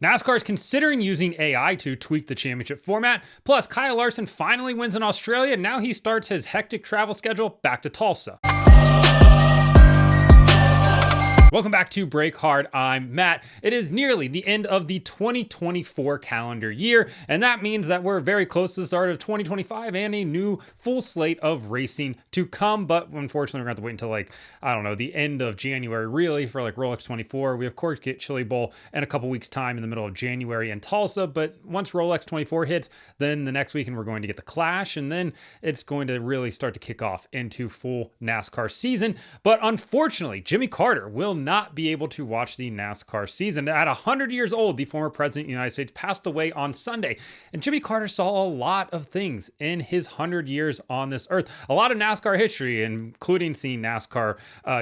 NASCAR is considering using AI to tweak the championship format. Plus, Kyle Larson finally wins in Australia. Now he starts his hectic travel schedule back to Tulsa. Welcome back to Break Hard. I'm Matt. It is nearly the end of the 2024 calendar year, and that means that we're very close to the start of 2025 and a new full slate of racing to come. But unfortunately, we're going to have to wait until the end of January, really, for Rolex 24. We, of course, get Chili Bowl in a couple weeks' time in the middle of January in Tulsa. But once Rolex 24 hits, then the next weekend we're going to get the Clash, and then it's going to really start to kick off into full NASCAR season. But unfortunately, Jimmy Carter will not be able to watch the NASCAR season. At 100 years old, the former president of the United States passed away on Sunday. And Jimmy Carter saw a lot of things in his 100 years on this earth. A lot of NASCAR history, including seeing NASCAR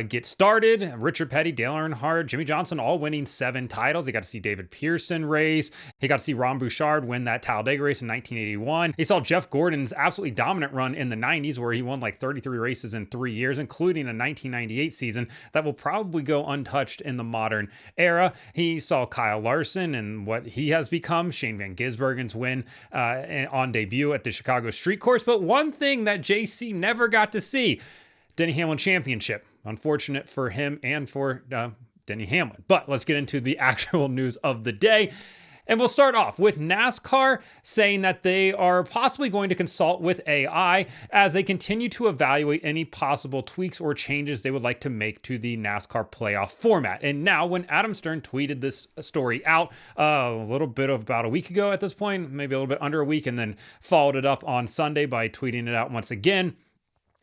get started. Richard Petty, Dale Earnhardt, Jimmy Johnson, all winning 7 titles. He got to see David Pearson race. He got to see Ron Bouchard win that Talladega race in 1981. He saw Jeff Gordon's absolutely dominant run in the 90s, where he won 33 races in 3 years, including a 1998 season that will probably go untouched in the modern era. He saw Kyle Larson and what he has become, Shane Van Gisbergen's win on debut at the Chicago Street Course. But one thing that JC never got to see, Denny Hamlin Championship. Unfortunate for him and for Denny Hamlin. But let's get into the actual news of the day. And we'll start off with NASCAR saying that they are possibly going to consult with AI as they continue to evaluate any possible tweaks or changes they would like to make to the NASCAR playoff format. And now, when Adam Stern tweeted this story out about a week ago at this point, maybe a little bit under a week, and then followed it up on Sunday by tweeting it out once again,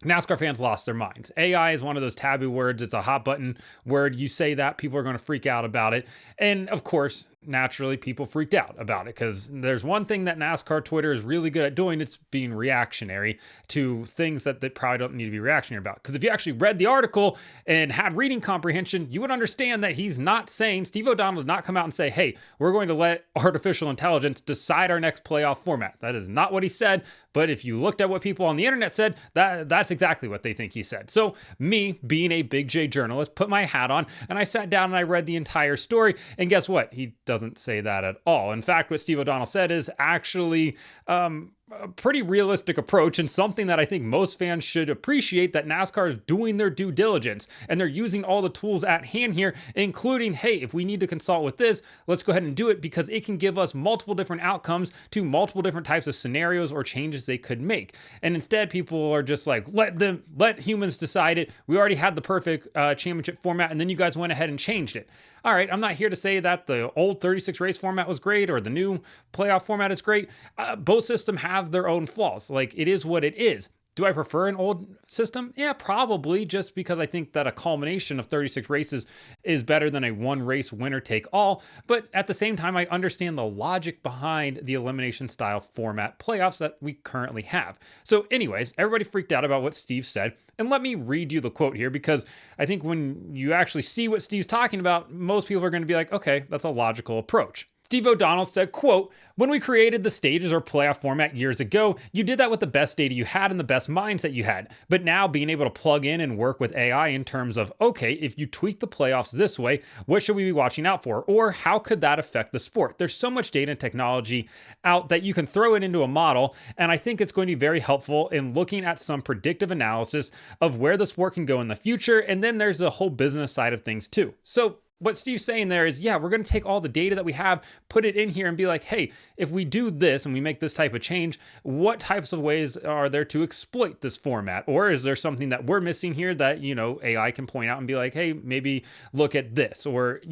NASCAR fans lost their minds. AI is one of those taboo words. It's a hot button word. You say that, people are going to freak out about it. And of course, naturally, people freaked out about it because there's one thing that NASCAR Twitter is really good at doing. It's being reactionary to things that they probably don't need to be reactionary about. Because if you actually read the article and had reading comprehension, you would understand that he's not saying, Steve O'Donnell did not come out and say, hey, we're going to let artificial intelligence decide our next playoff format. That is not what he said. But if you looked at what people on the internet said, that's exactly what they think he said. So me, being a Big J journalist, put my hat on and I sat down and I read the entire story. And guess what? He doesn't say that at all. In fact, what Steve O'Donnell said is actually a pretty realistic approach and something that I think most fans should appreciate, that NASCAR is doing their due diligence and they're using all the tools at hand here, including, hey, if we need to consult with this, let's go ahead and do it because it can give us multiple different outcomes to multiple different types of scenarios or changes they could make. And instead, people are just like, let humans decide it. We already had the perfect championship format and then you guys went ahead and changed it. All right, I'm not here to say that the old 36 race format was great or the new playoff format is great. Both systems have their own flaws. It is what it is. Do I prefer an old system? Yeah, probably, just because I think that a culmination of 36 races is better than a one race winner take all. But at the same time, I understand the logic behind the elimination style format playoffs that we currently have. So anyways, everybody freaked out about what Steve said. And let me read you the quote here, because I think when you actually see what Steve's talking about, most people are going to be like, okay, that's a logical approach. Steve O'Donnell said, quote, "When we created the stages or playoff format years ago, you did that with the best data you had and the best mindset you had. But now being able to plug in and work with AI in terms of, okay, if you tweak the playoffs this way, what should we be watching out for? Or how could that affect the sport? There's so much data and technology out that you can throw it into a model. And I think it's going to be very helpful in looking at some predictive analysis of where the sport can go in the future. And then there's the whole business side of things too." So what Steve's saying there is, yeah, we're going to take all the data that we have, put it in here and be like, hey, if we do this and we make this type of change, what types of ways are there to exploit this format? Or is there something that we're missing here that, AI can point out and be like, hey, maybe look at this, or,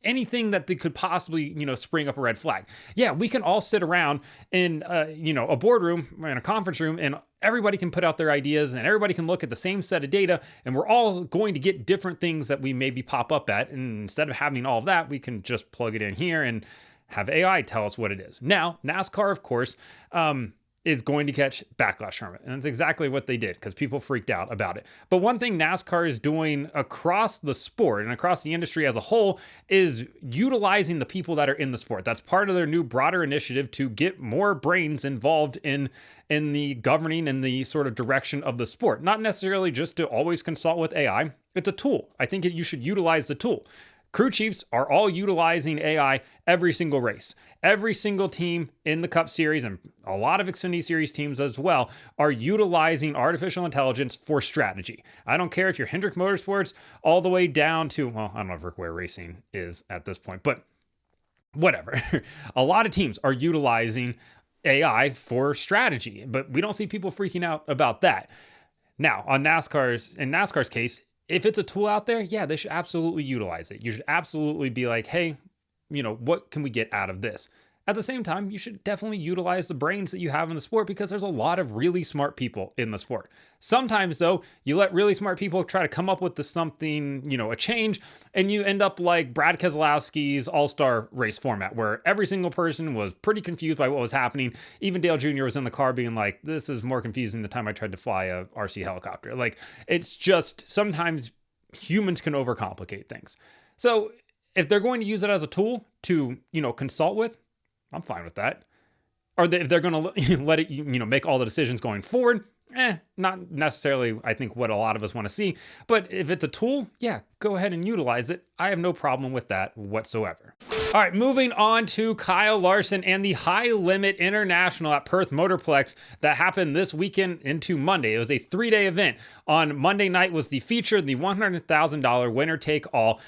anything that they could possibly, spring up a red flag. Yeah, we can all sit around in, a boardroom, in a conference room, and everybody can put out their ideas and everybody can look at the same set of data, and we're all going to get different things that we maybe pop up at. And instead of having all of that, we can just plug it in here and have AI tell us what it is. Now, NASCAR, of course, is going to catch backlash from it. And that's exactly what they did, because people freaked out about it. But one thing NASCAR is doing across the sport and across the industry as a whole is utilizing the people that are in the sport. That's part of their new broader initiative to get more brains involved in the governing and the sort of direction of the sport. Not necessarily just to always consult with AI. It's a tool. I think you should utilize the tool. Crew chiefs are all utilizing AI every single race. Every single team in the Cup Series and a lot of Xfinity Series teams as well are utilizing artificial intelligence for strategy. I don't care if you're Hendrick Motorsports all the way down to, well, I don't know where racing is at this point, but whatever. A lot of teams are utilizing AI for strategy, but we don't see people freaking out about that. Now, in NASCAR's case, if it's a tool out there, yeah, they should absolutely utilize it. You should absolutely be like, hey, what can we get out of this? At the same time, you should definitely utilize the brains that you have in the sport because there's a lot of really smart people in the sport. Sometimes, though, you let really smart people try to come up with something, a change, and you end up like Brad Keselowski's all-star race format, where every single person was pretty confused by what was happening. Even Dale Jr. was in the car being like, this is more confusing than the time I tried to fly a RC helicopter. Like, it's just sometimes humans can overcomplicate things. So if they're going to use it as a tool to, consult with, I'm fine with that. Or if they're going to let it, make all the decisions going forward, not necessarily, I think, what a lot of us want to see. But if it's a tool, yeah, go ahead and utilize it. I have no problem with that whatsoever. All right, moving on to Kyle Larson and the High Limit International at Perth Motorplex that happened this weekend into Monday. It was a 3-day event. On Monday night was the feature, the $100,000 winner take all.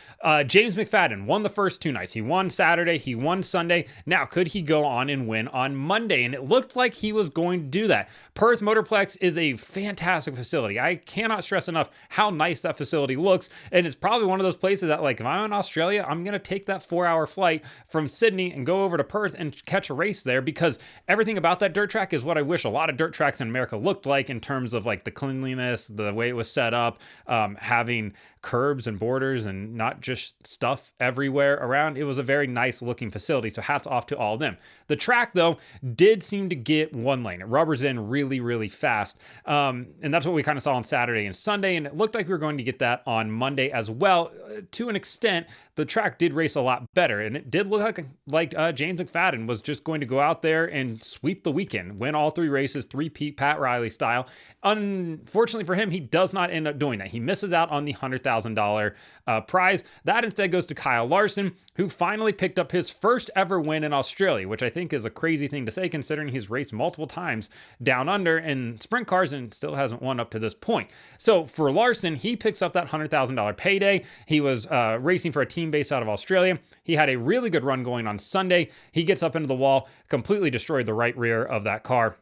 James McFadden won the first 2 nights. He won Saturday, he won Sunday. Now, could he go on and win on Monday? And it looked like he was going to do that. Perth Motorplex is a fantastic facility. I cannot stress enough how nice that facility looks. And it's probably one of those places that, like, if I'm in Australia, I'm going to take that 4-hour flight from Sydney and go over to Perth and catch a race there, because everything about that dirt track is what I wish a lot of dirt tracks in America looked like in terms of like the cleanliness, the way it was set up, having curbs and borders and not just stuff everywhere around. It was a very nice looking facility. So hats off to all of them. The track, though, did seem to get one lane. It rubbers in really, really fast. And that's what we kind of saw on Saturday and Sunday. And it looked like we were going to get that on Monday as well. To an extent, the track did race a lot better. And it did look like James McFadden was just going to go out there and sweep the weekend, win all 3 races, three-peat Pat Riley style. Unfortunately for him, he does not end up doing that. He misses out on the $100,000 prize. That instead goes to Kyle Larson, who finally picked up his first ever win in Australia, which I think is a crazy thing to say considering he's raced multiple times down under in sprint cars and still hasn't won up to this point. So for Larson, he picks up that $100,000 payday. He was racing for a team based out of Australia. He had a really good run going on Sunday. He gets up into the wall, completely destroyed the right rear of that car.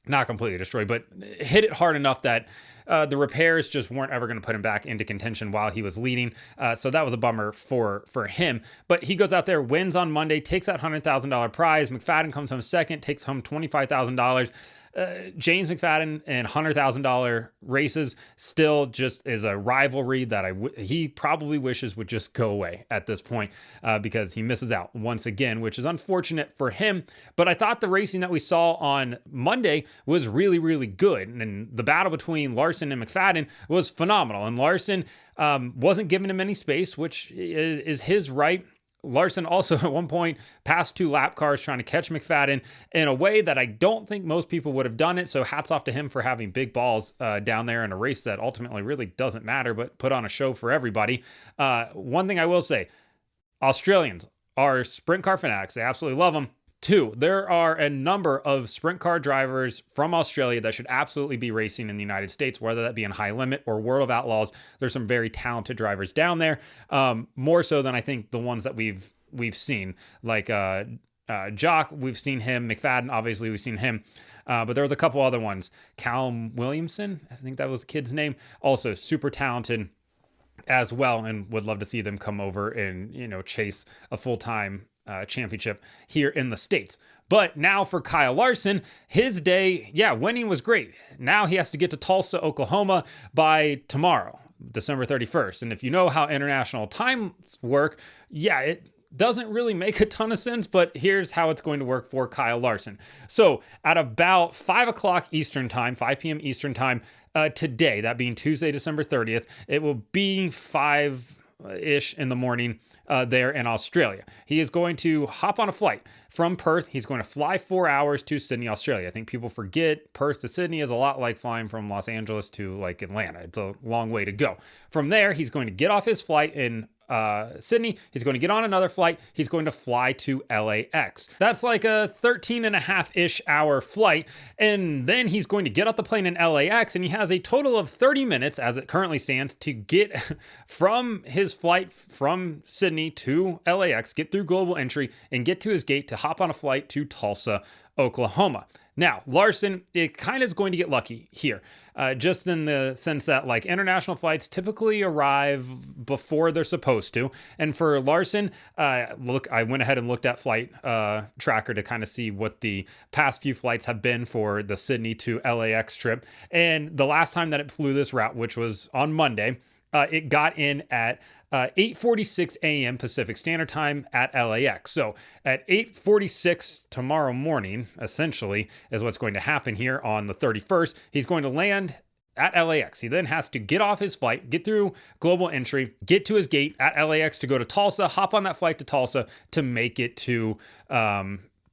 Not completely destroyed, but hit it hard enough that the repairs just weren't ever going to put him back into contention while he was leading. So that was a bummer for him. But he goes out there, wins on Monday, takes that $100,000 prize. McFadden comes home second, takes home $25,000. James McFadden and $100,000 races still just is a rivalry that he probably wishes would just go away at this point, because he misses out once again, which is unfortunate for him. But I thought the racing that we saw on Monday was really, really good. And the battle between Larson and McFadden was phenomenal. And Larson wasn't giving him any space, which is his right. Larson also at one point passed 2 lap cars trying to catch McFadden in a way that I don't think most people would have done it. So hats off to him for having big balls down there in a race that ultimately really doesn't matter, but put on a show for everybody. One thing I will say, Australians are sprint car fanatics. They absolutely love them. 2, there are a number of sprint car drivers from Australia that should absolutely be racing in the United States, whether that be in High Limit or World of Outlaws. There's some very talented drivers down there, more so than I think the ones that we've seen, like Jock, we've seen him. McFadden, obviously, we've seen him. But there was a couple other ones. Callum Williamson, I think that was the kid's name, also super talented as well, and would love to see them come over and chase a full-time championship here in the States. But now for Kyle Larson, his day, winning was great. Now he has to get to Tulsa, Oklahoma by tomorrow, December 31st. And if you know how international times work, it doesn't really make a ton of sense, but here's how it's going to work for Kyle Larson. So at about 5 o'clock Eastern time, 5 p.m. Eastern time today, that being Tuesday, December 30th, it will be 5-ish in the morning there in Australia. He is going to hop on a flight from Perth. He's going to fly 4 hours to Sydney, Australia. I think people forget Perth to Sydney is a lot like flying from Los Angeles to like Atlanta. It's a long way to go. From there, he's going to get off his flight in Sydney. He's going to get on another flight. He's going to fly to LAX. That's like a 13 and a half-ish hour flight. And then he's going to get off the plane in LAX, and he has a total of 30 minutes as it currently stands to get from his flight from Sydney to LAX, get through global entry, and get to his gate to hop on a flight to Tulsa, Oklahoma. Now, Larson, it kind of is going to get lucky here, just in the sense that like international flights typically arrive before they're supposed to. And for Larson, I went ahead and looked at Flight Tracker to kind of see what the past few flights have been for the Sydney to LAX trip. And the last time that it flew this route, which was on Monday, it got in at 8:46 a.m. Pacific Standard Time at LAX. So at 8:46 tomorrow morning, essentially, is what's going to happen here on the 31st. He's going to land at LAX. He then has to get off his flight, get through global entry, get to his gate at LAX to go to Tulsa, hop on that flight to Tulsa to make it to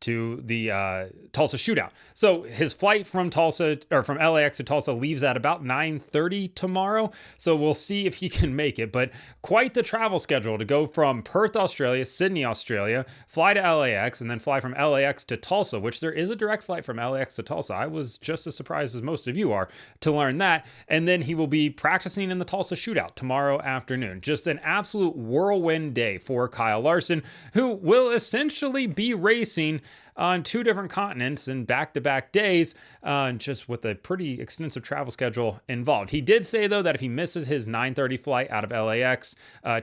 the Tulsa shootout. So his flight from Tulsa or from LAX to Tulsa leaves at about 9:30 tomorrow. So we'll see if he can make it. But quite the travel schedule to go from Perth, Australia, Sydney, Australia, fly to LAX, and then fly from LAX to Tulsa, which there is a direct flight from LAX to Tulsa. I was just as surprised as most of you are to learn that. And then he will be practicing in the Tulsa shootout tomorrow afternoon. Just an absolute whirlwind day for Kyle Larson, who will essentially be racing on two different continents in back-to-back days, just with a pretty extensive travel schedule involved. He did say, though, that if he misses his 9:30 flight out of LAX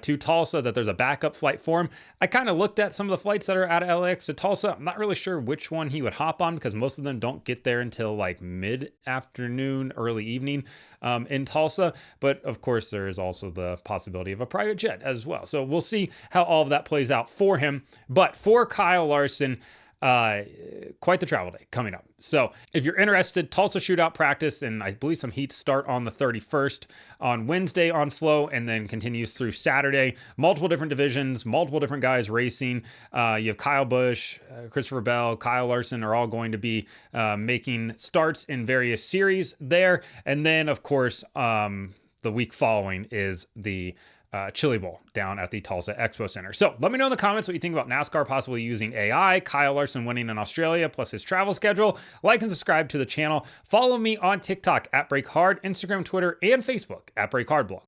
to Tulsa, that there's a backup flight for him. I kind of looked at some of the flights that are out of LAX to Tulsa. I'm not really sure which one he would hop on because most of them don't get there until like mid-afternoon, early evening in Tulsa. But of course, there is also the possibility of a private jet as well. So we'll see how all of that plays out for him. But for Kyle Larson, quite the travel day coming up. So if you're interested, Tulsa shootout practice, and I believe some heats start on the 31st on Wednesday on Flow and then continues through Saturday. Multiple different divisions, multiple different guys racing. You have Kyle Busch, Christopher Bell, Kyle Larson are all going to be making starts in various series there. And then, of course, the week following is the Chili Bowl down at the Tulsa Expo Center. So let me know in the comments what you think about NASCAR possibly using AI, Kyle Larson winning in Australia, plus his travel schedule. Like and subscribe to the channel. Follow me on TikTok at Break Hard, Instagram, Twitter, and Facebook at Break Hard Blog.